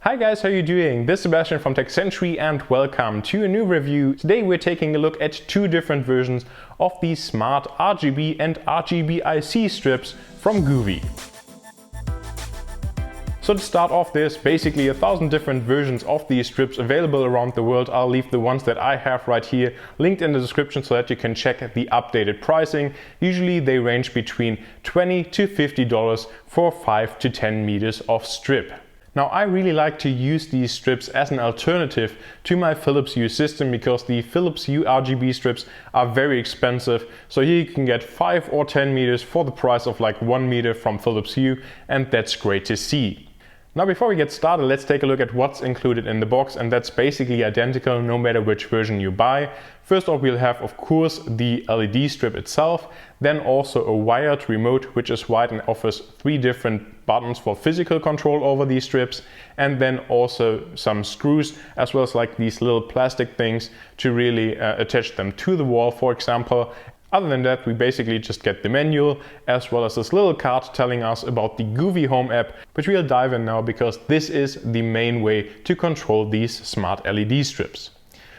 Hi guys, how are you doing? This is Sebastian from TechCentury and welcome to a new review. Today we're taking a look at two different versions of the smart RGB and RGBIC strips from Govee. So to start off, there's basically 1,000 different versions of these strips available around the world. I'll leave the ones that I have right here linked in the description so that you can check the updated pricing. Usually they range between $20 to $50 for 5 to 10 meters of strip. Now I really like to use these strips as an alternative to my Philips Hue system because the Philips Hue RGB strips are very expensive. So here you can get 5 or 10 meters for the price of like 1 meter from Philips Hue, and that's great to see. Now before we get started, let's take a look at what's included in the box, and that's basically identical no matter which version you buy. First off, we'll have of course the LED strip itself, then also a wired remote which is white and offers 3 different buttons for physical control over these strips, and then also some screws as well as like these little plastic things to really attach them to the wall, for example. Other than that, we basically just get the manual as well as this little card telling us about the Govee Home app, which we'll dive in now because this is the main way to control these smart LED strips.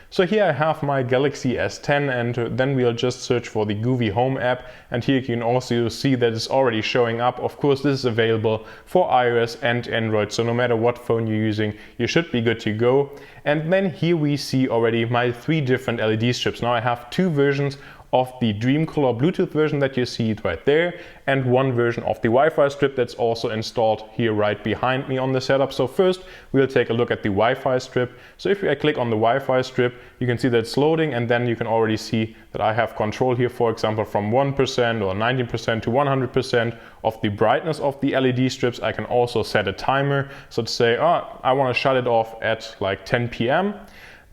So here I have my Galaxy S10, and then we'll just search for the Govee Home app, and here you can also see that it's already showing up. Of course, this is available for iOS and Android, so no matter what phone you're using, you should be good to go. And then here we see already my 3 different LED strips. Now I have 2 versions of the Dreamcolor Bluetooth version that you see right there, and 1 version of the Wi-Fi strip that's also installed here right behind me on the setup. So first we'll take a look at the Wi-Fi strip. So if I click on the Wi-Fi strip, you can see that it's loading, and then you can already see that I have control here, for example, from 1% or 19% to 100% of the brightness of the LED strips. I can also set a timer, so to say, I want to shut it off at like 10 p.m.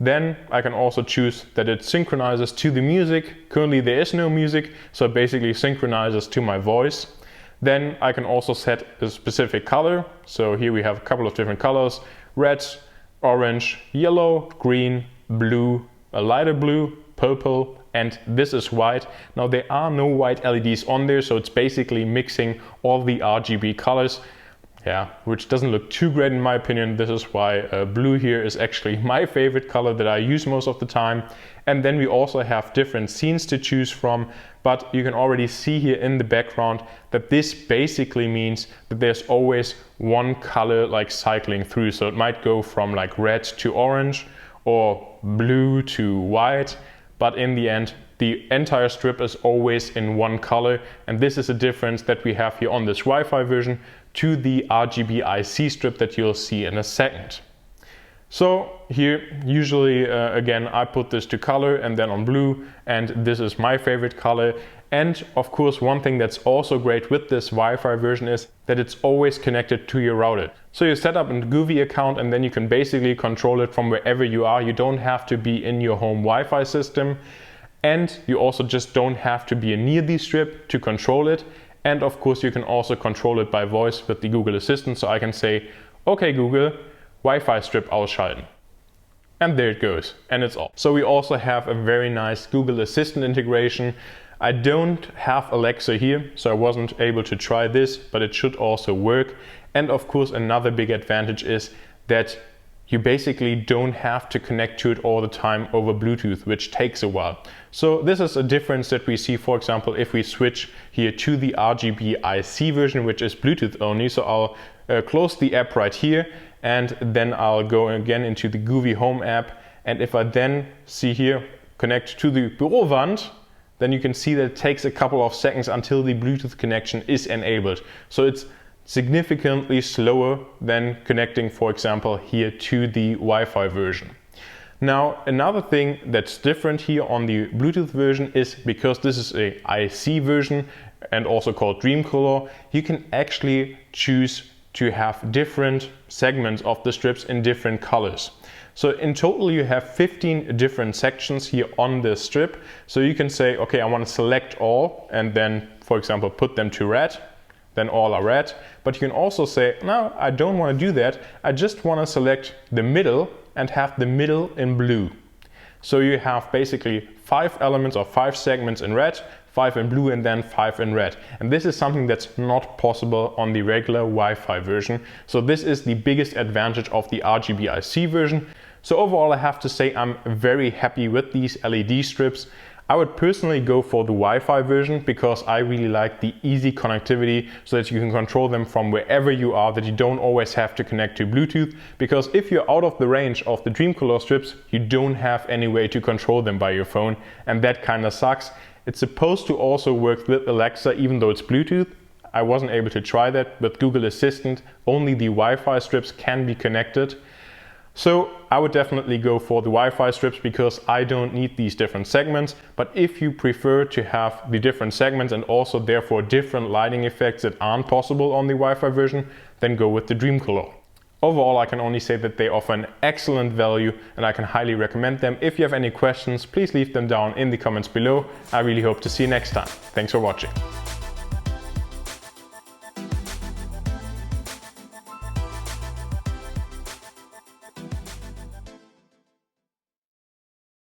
Then I can also choose that it synchronizes to the music. Currently there is no music, so it basically synchronizes to my voice. Then I can also set a specific color. So here we have a couple of different colors: red, orange, yellow, green, blue, a lighter blue, purple, and this is white. Now there are no white LEDs on there, so it's basically mixing all the RGB colors. Yeah, which doesn't look too great in my opinion. This is why blue here is actually my favorite color that I use most of the time. And then we also have different scenes to choose from, but you can already see here in the background that this basically means that there's always one color like cycling through. So it might go from like red to orange or blue to white, but in the end the entire strip is always in one color, and this is a difference that we have here on this Wi-Fi version to the RGBIC strip that you'll see in a second. So here usually again I put this to color and then on blue, and this is my favorite color. And of course one thing that's also great with this Wi-Fi version is that it's always connected to your router. So you set up a Govee account and then you can basically control it from wherever you are. You don't have to be in your home Wi-Fi system, and you also just don't have to be near the strip to control it. And of course you can also control it by voice with the Google Assistant. So I can say, okay Google, Wi-Fi strip ausschalten. And there it goes, and it's off. So we also have a very nice Google Assistant integration. I don't have Alexa here, so I wasn't able to try this, but it should also work. And of course another big advantage is that you basically don't have to connect to it all the time over Bluetooth, which takes a while. So this is a difference that we see, for example, if we switch here to the RGBIC version, which is Bluetooth only. So I'll close the app right here, and then I'll go again into the Govee Home app. And if I then see here, connect to the Bürowand, then you can see that it takes a couple of seconds until the Bluetooth connection is enabled. So it's significantly slower than connecting, for example, here to the Wi-Fi version. Now another thing that's different here on the Bluetooth version is, because this is a IC version and also called Dreamcolor, you can actually choose to have different segments of the strips in different colors. So in total you have 15 different sections here on the strip. So you can say, okay, I want to select all and then, for example, put them to red. Then all are red. But you can also say, no, I don't want to do that. I just want to select the middle and have the middle in blue. So you have basically 5 elements or 5 segments in red, 5 in blue and then 5 in red. And this is something that's not possible on the regular Wi-Fi version. So this is the biggest advantage of the RGBIC version. So overall, I have to say I'm very happy with these LED strips. I would personally go for the Wi-Fi version because I really like the easy connectivity so that you can control them from wherever you are, that you don't always have to connect to Bluetooth. Because if you're out of the range of the Dreamcolor strips, you don't have any way to control them by your phone, and that kind of sucks. It's supposed to also work with Alexa even though it's Bluetooth. I wasn't able to try that with Google Assistant. Only the Wi-Fi strips can be connected. So I would definitely go for the Wi-Fi strips because I don't need these different segments. But if you prefer to have the different segments and also therefore different lighting effects that aren't possible on the Wi-Fi version, then go with the Dreamcolor. Overall, I can only say that they offer an excellent value and I can highly recommend them. If you have any questions, please leave them down in the comments below. I really hope to see you next time. Thanks for watching.